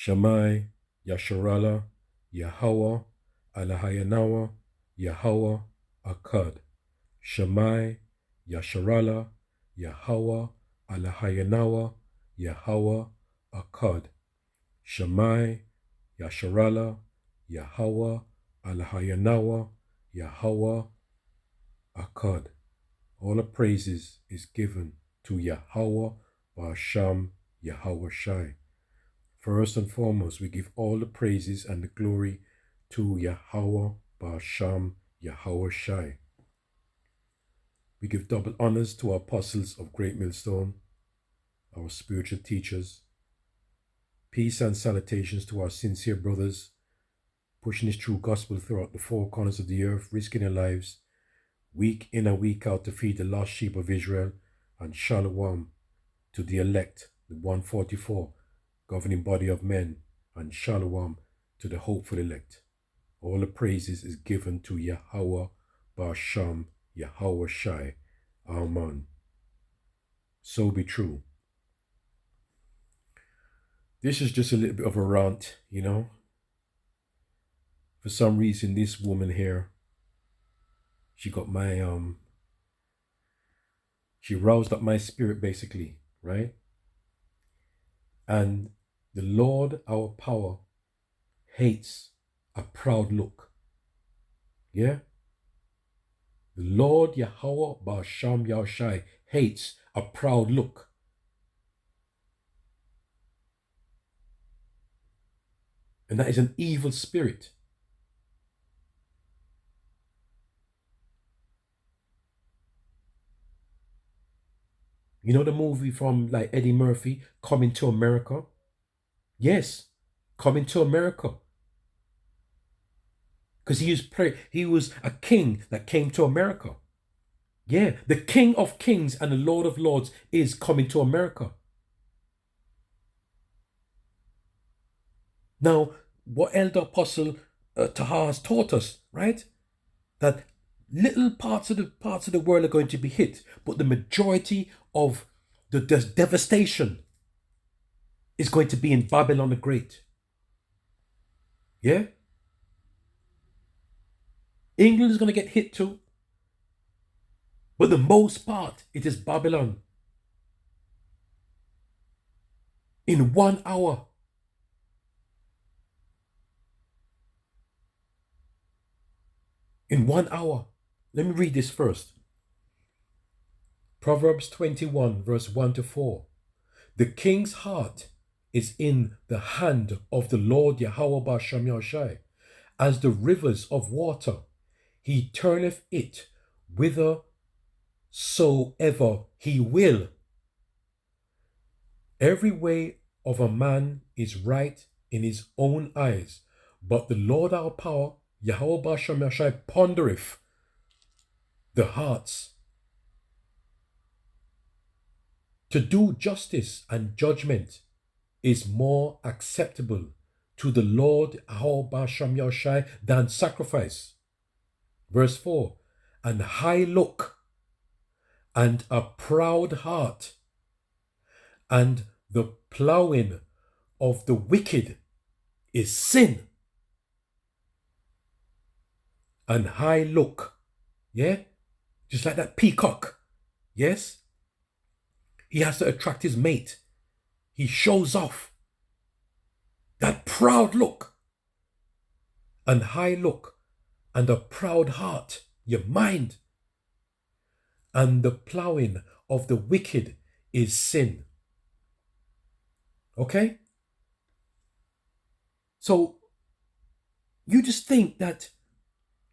Shammai, Yasharala, Yahweh, Alahayanawa, Yahweh, Akkad. Shammai, Yasharala, Yahweh, Alahayanawa, Yahweh, Akkad. Shammai, Yasharala, Yahweh, Alahayanawa, Yahweh, Akkad. All the praises is given to Yahweh, Ba'asham, Yahweh Shai. First and foremost, we give all the praises and the glory to Yahweh, Ba'asham, Yahweh Shai. We give double honors to our apostles of Great Millstone, our spiritual teachers. Peace and salutations to our sincere brothers, pushing this true gospel throughout the four corners of the earth, risking their lives, week in and week out to feed the lost sheep of Israel, and shalom to the elect, the 144, governing body of men, and shalom to the hopeful elect. All the praises is given to Yahweh, Ba'asham, Yahweh Shai. Amen. So be true. This is just a little bit of a rant, you know. For some reason, this woman here, she got my, she roused up my spirit basically, right? And the Lord, our power, hates a proud look. Yeah? The Lord Yahweh Ba'asham Yahushai hates a proud look. And that is an evil spirit. You know the movie from like Eddie Murphy, Coming to America? Yes, Coming to America. Because he was a king that came to America. Yeah, the King of Kings and the Lord of Lords is coming to America. Now, what Elder Apostle Taha has taught us, right? That little parts of the world are going to be hit, but the majority of the devastation is going to be in Babylon the Great. Yeah? England is going to get hit too. But the most part, it is Babylon. In 1 hour. In 1 hour. Let me read this first. Proverbs 21, verse 1 to 4. The king's heart is in the hand of the Lord Yahweh Ba'asham Yahushai, as the rivers of water. He turneth it whithersoever he will. Every way of a man is right in his own eyes, but the Lord our power, Yahweh Ba'asham Yahushai, pondereth the hearts. To do justice and judgment is more acceptable to the Lord Yahweh Ba'asham Yahushai than sacrifice. Verse 4. And high look and a proud heart, and the plowing of the wicked is sin. And high look, yeah? Just like that peacock, yes? He has to attract his mate. He shows off. That proud look. And high look. And a proud heart. Your mind. And the plowing of the wicked is sin. Okay? So, you just think that,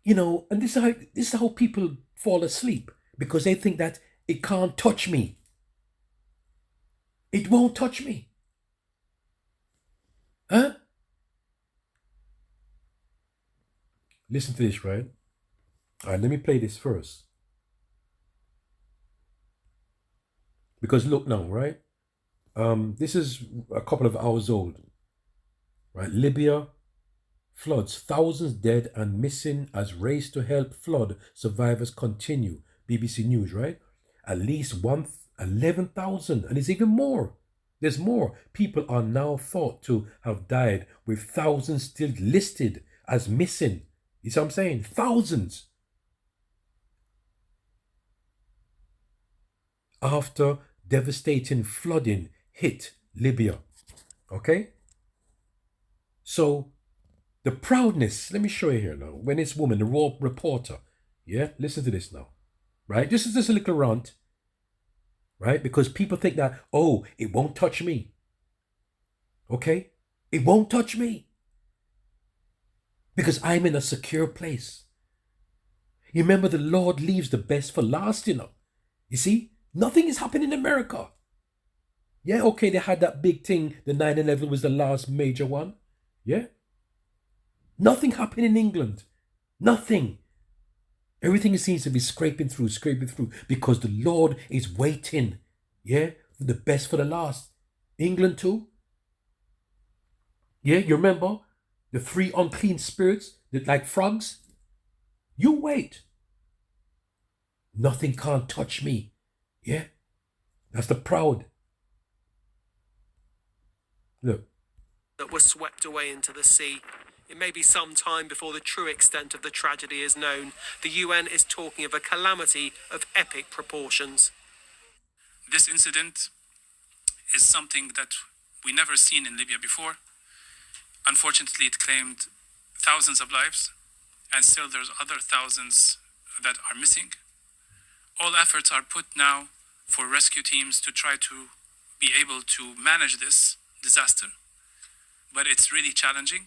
you know, and this is how people fall asleep. Because they think that it can't touch me. It won't touch me. Huh? Listen to this, right? All right, let me play this first. Because look now, right? This is a couple of hours old. Right? Libya floods, thousands dead and missing as race to help flood survivors continue. BBC News, right? At least 11,000, and it's even more. There's more. People are now thought to have died, with thousands still listed as missing. You see what I'm saying? Thousands. After devastating flooding hit Libya. Okay? So the proudness, let me show you here now. When this woman, the raw reporter, yeah, listen to this now. Right? This is just a little rant. Right? Because people think that, oh, it won't touch me. Okay? It won't touch me. Because I'm in a secure place. You remember, the Lord leaves the best for last, you know. You see? Nothing is happening in America. Yeah, okay, they had that big thing. The 9/11 was the last major one. Yeah? Nothing happened in England. Nothing. Everything seems to be scraping through, because the Lord is waiting, yeah, for the best for the last. England too. Yeah, you remember the 3 unclean spirits that like frogs? You wait. Nothing can't touch me. Yeah, that's the proud. Look. That were swept away into the sea. It may be some time before the true extent of the tragedy is known. The UN is talking of a calamity of epic proportions. This incident is something that we never seen in Libya before. Unfortunately, it claimed thousands of lives, and still there's other thousands that are missing. All efforts are put now for rescue teams to try to be able to manage this disaster, but it's really challenging.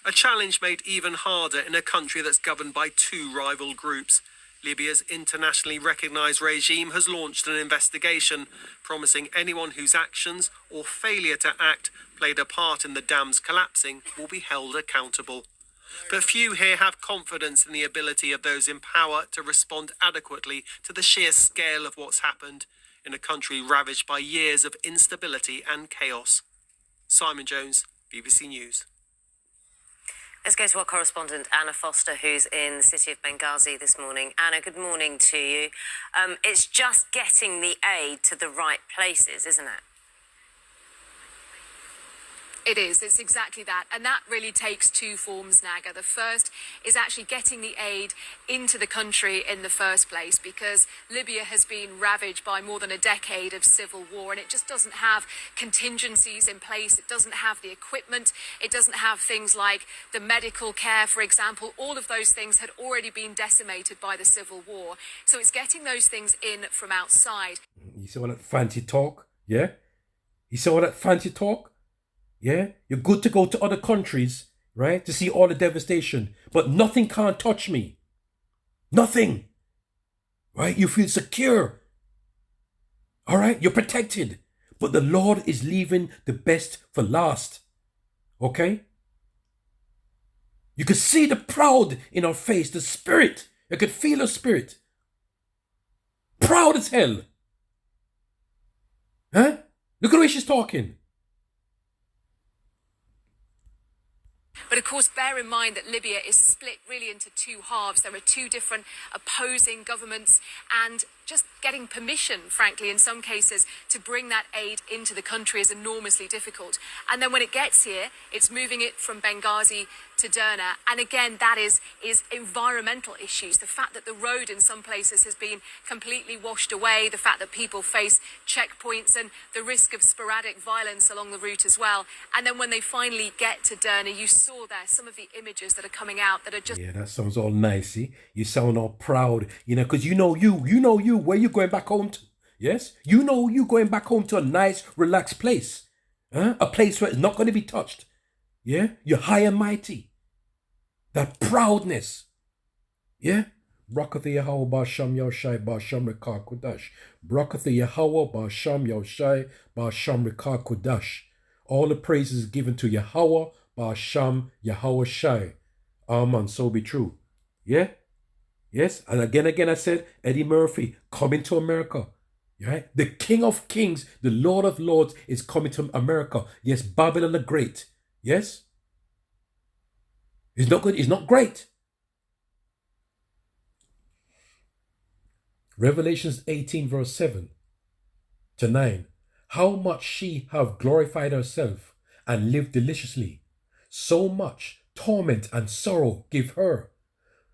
A challenge made even harder in a country that's governed by 2 rival groups. Libya's internationally recognised regime has launched an investigation, promising anyone whose actions or failure to act played a part in the dam's collapsing will be held accountable. But few here have confidence in the ability of those in power to respond adequately to the sheer scale of what's happened in a country ravaged by years of instability and chaos. Simon Jones, BBC News. Let's go to our correspondent, Anna Foster, who's in the city of Benghazi this morning. Anna, good morning to you. It's just getting the aid to the right places, isn't it? It is. It's exactly that. And that really takes 2 forms, Naga. The first is actually getting the aid into the country in the first place, because Libya has been ravaged by more than a decade of civil war, and it just doesn't have contingencies in place. It doesn't have the equipment. It doesn't have things like the medical care, for example. All of those things had already been decimated by the civil war. So it's getting those things in from outside. You see all that fancy talk? Yeah? You see all that fancy talk? Yeah, you're good to go to other countries, right, to see all the devastation, but nothing can't touch me. Nothing. Right? You feel secure. All right? You're protected. But the Lord is leaving the best for last. Okay? You could see the proud in her face, the spirit. You could feel her spirit. Proud as hell. Huh? Look at the way she's talking. But of course, bear in mind that Libya is split really into 2 halves. There are 2 different opposing governments, and just getting permission, frankly, in some cases, to bring that aid into the country is enormously difficult. And then when it gets here, it's moving it from Benghazi to Derna. And again, that is environmental issues. The fact that the road in some places has been completely washed away, the fact that people face checkpoints and the risk of sporadic violence along the route as well. And then when they finally get to Derna, you saw there some of the images that are coming out that are just... Yeah, that sounds all nice, see? You sound all proud, you know, because you know where you going back home to. Yes? You know you going back home to a nice, relaxed place. Huh? A place where it's not going to be touched. Yeah? You're high and mighty. That proudness. Yeah? Brakatha Yahweh Basham Yoshai Basham Rikar Kudash. Brakatha Yahweh Basham Yoshai Basham Rikar Kudash. All the praises given to Yahweh Basham Yahweh Shai. Amen. So be true. Yeah? Yes? And again I said, Eddie Murphy coming to America. Right? The King of Kings, the Lord of Lords is coming to America. Yes, Babylon the Great. Yes? It's not good. It's not great. Revelations 18 verse 7 to 9. how much she have glorified herself and lived deliciously, so much torment and sorrow give her.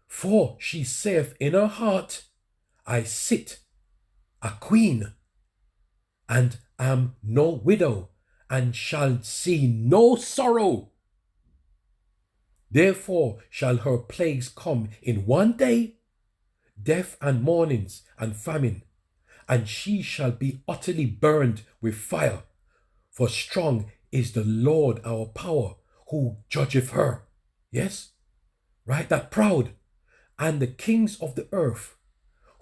For she saith in her heart, I sit a queen, and am no widow, and shall see no sorrow. Therefore shall her plagues come in one day, death and mournings and famine, and she shall be utterly burned with fire. For strong is the Lord our power, who judgeth her. Yes? Right? That proud. And the kings of the earth,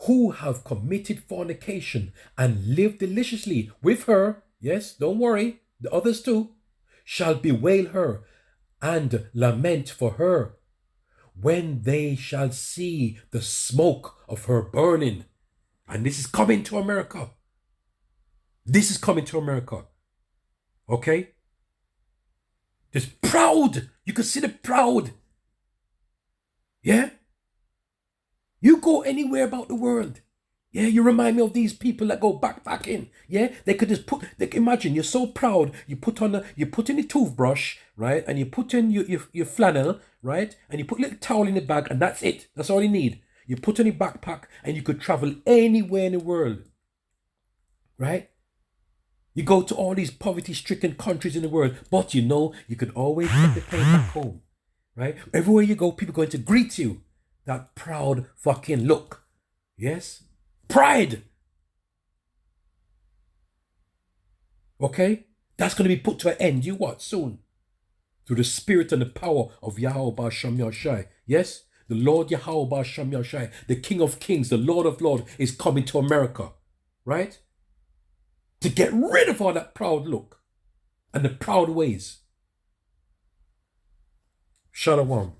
who have committed fornication and lived deliciously with her, yes, don't worry, the others too, shall bewail her and lament for her, when they shall see the smoke of her burning. And this is coming to America. This is coming to America. Okay? Just proud. You can see the proud. Yeah? You go anywhere about the world. Yeah, you remind me of these people that go backpacking. Yeah, they could just put. Imagine you're so proud. You put in the toothbrush, right, and you put in your flannel, right, and you put a little towel in the bag, and that's it. That's all you need. You put in your backpack, and you could travel anywhere in the world. Right? You go to all these poverty-stricken countries in the world, but you know you could always take the plane back home. Right? Everywhere you go, people are going to greet you. That proud fucking look. Yes? Pride. Okay? That's going to be put to an end. You what? Soon. Through the spirit and the power of Yahweh Ba'Shem Yahushai. Yes? The Lord Yahweh Ba'Shem Yahushai, the King of Kings, the Lord of Lords, is coming to America. Right? To get rid of all that proud look and the proud ways. Shalom.